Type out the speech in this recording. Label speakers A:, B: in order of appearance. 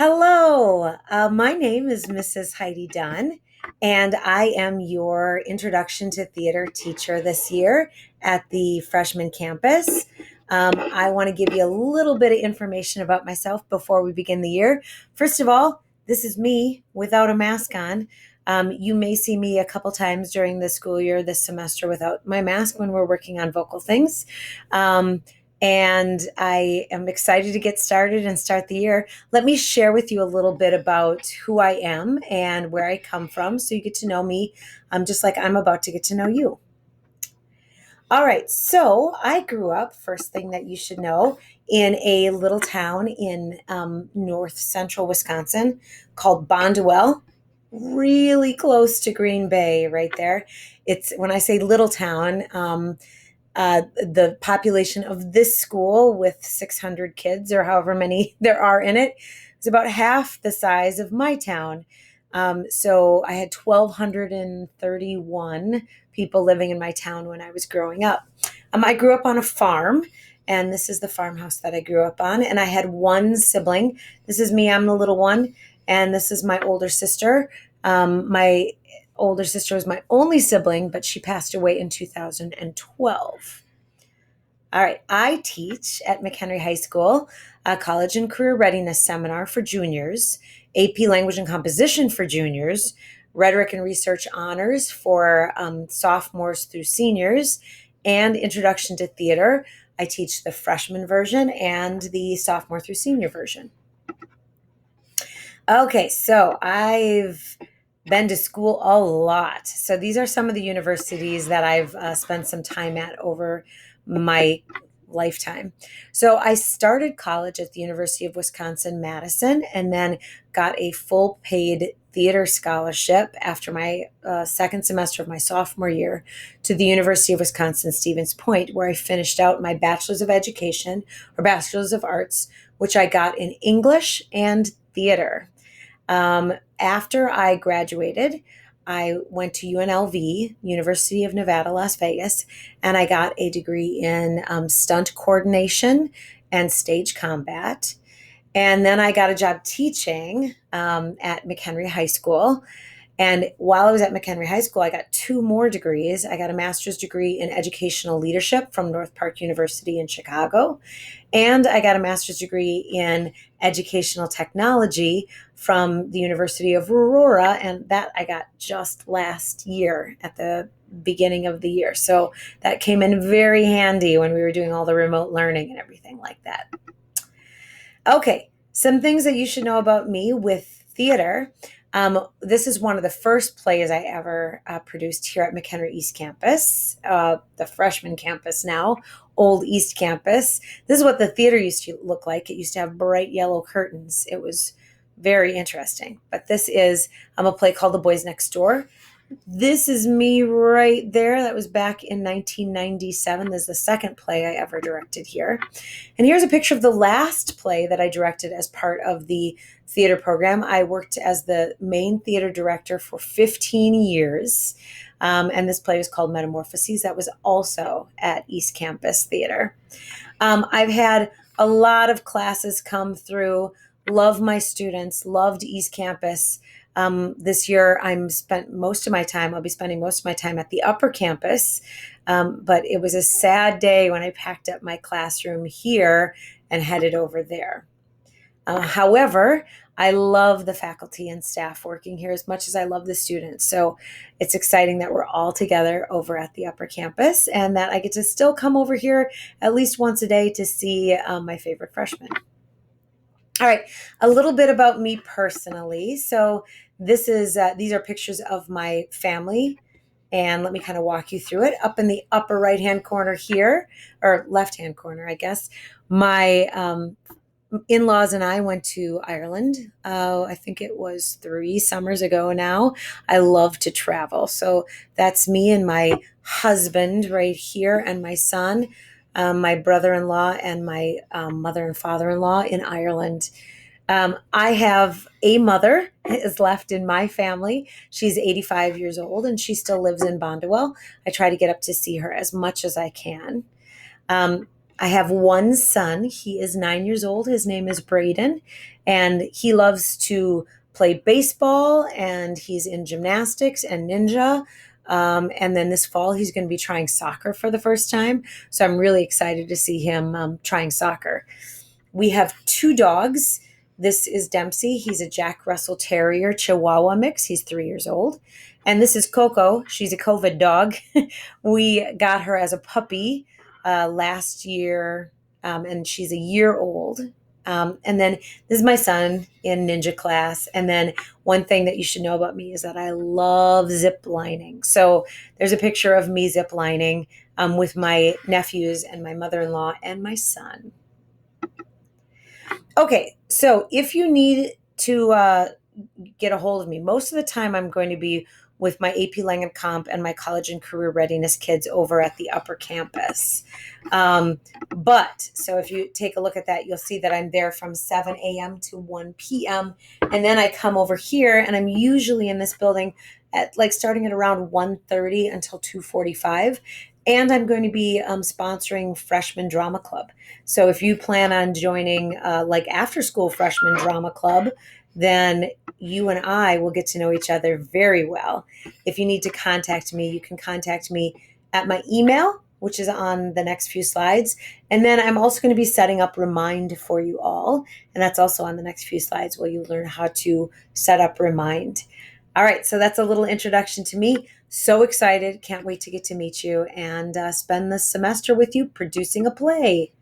A: Hello, my name is Mrs. Heidi Dunn, and I am your Introduction to Theater teacher this year at the Freshman campus. I want to give you a little bit of information about myself before we begin the year. First of all, this is me without a mask on. You may see me a couple times during the school year this semester without my mask when we're working on vocal things. And I am excited to get started and start the year. Let me share with you a little bit about who I am and where I come from so you get to know me just like I'm about to get to know you. All right, so I grew up, first thing that you should know, in a little town in north central Wisconsin called Bonduel, really close to Green Bay, right there. It's when I say little town, the population of this school with 600 kids or however many there are in it is about half the size of my town. So I had 1,231 people living in my town when I was growing up. I grew up on a farm, and this is the farmhouse that I grew up on. And I had one sibling. This is me, I'm the little one. And this is my older sister. My older sister was my only sibling, but she passed away in 2012. All right, I teach at McHenry High School a college and career readiness seminar for juniors, AP Language and Composition for juniors, rhetoric and research honors for sophomores through seniors, and introduction to theater. I teach the freshman version and the sophomore through senior version. Okay, so I've been to school a lot. So these are some of the universities that I've spent some time at over my lifetime. So I started college at the University of Wisconsin-Madison and then got a full paid theater scholarship after my second semester of my sophomore year to the University of Wisconsin-Stevens Point, where I finished out my Bachelor's of Education or Bachelor's of Arts, which I got in English and theater. After I graduated, I went to UNLV, University of Nevada, Las Vegas, and I got a degree in stunt coordination and stage combat. And then I got a job teaching at McHenry High School. And while I was at McHenry High School, I got two more degrees. I got a master's degree in educational leadership from North Park University in Chicago. And I got a master's degree in educational technology from the University of Aurora. And that I got just last year at the beginning of the year. So that came in very handy when we were doing all the remote learning and everything like that. Okay, some things that you should know about me with theater. This is one of the first plays I ever produced here at McHenry East Campus, the freshman campus now, old East Campus. This is what the theater used to look like. It used to have bright yellow curtains. It was very interesting. But this is a play called The Boys Next Door. This is me right there. That was back in 1997. This is the second play I ever directed here. And here's a picture of the last play that I directed as part of the theater program. I worked as the main theater director for 15 years. And this play was called Metamorphoses. That was also at East Campus Theater. I've had a lot of classes come through. Love my students, loved East Campus. This year, I'll be spending most of my time at the upper campus. But it was a sad day when I packed up my classroom here and headed over there. However, I love the faculty and staff working here as much as I love the students. So it's exciting that we're all together over at the upper campus and that I get to still come over here at least once a day to see my favorite freshmen. All right, a little bit about me personally. So these are pictures of my family, and let me kind of walk you through it. Up in the upper right-hand corner here, or left-hand corner, I guess, my in-laws and I went to Ireland. I think it was 3 summers ago now. I love to travel. So that's me and my husband right here and my son. My brother-in-law and my mother and father-in-law in Ireland. I have a mother is left in my family. She's 85 years old and she still lives in Bonduel. I try to get up to see her as much as I can. I have one son. He is 9 years old. His name is Braden, And he loves to play baseball, and he's in gymnastics and ninja. And then this fall, he's going to be trying soccer for the first time. So I'm really excited to see him trying soccer. We have two dogs. This is Dempsey. He's a Jack Russell Terrier Chihuahua mix. He's 3 years old. And this is Coco. She's a COVID dog. We got her as a puppy last year, and she's a year old. And then this is my son in ninja class. And then one thing that you should know about me is that I love zip lining. So there's a picture of me zip lining with my nephews and my mother-in-law and my son. Okay, so if you need to get a hold of me, most of the time I'm going to be with my AP Lang and Comp and my college and career readiness kids over at the upper campus. But so if you take a look at that, you'll see that I'm there from 7 a.m. to 1 p.m. And then I come over here, and I'm usually in this building at like starting at around 1:30 until 2:45. And I'm going to be sponsoring Freshman Drama Club. So if you plan on joining like after school Freshman Drama Club, then you and I will get to know each other very well. If you need to contact me, you can contact me at my email, which is on the next few slides. And then I'm also going to be setting up Remind for you all. And that's also on the next few slides where you learn how to set up Remind. All right, so that's a little introduction to me. So excited. Can't wait to get to meet you and spend the semester with you producing a play.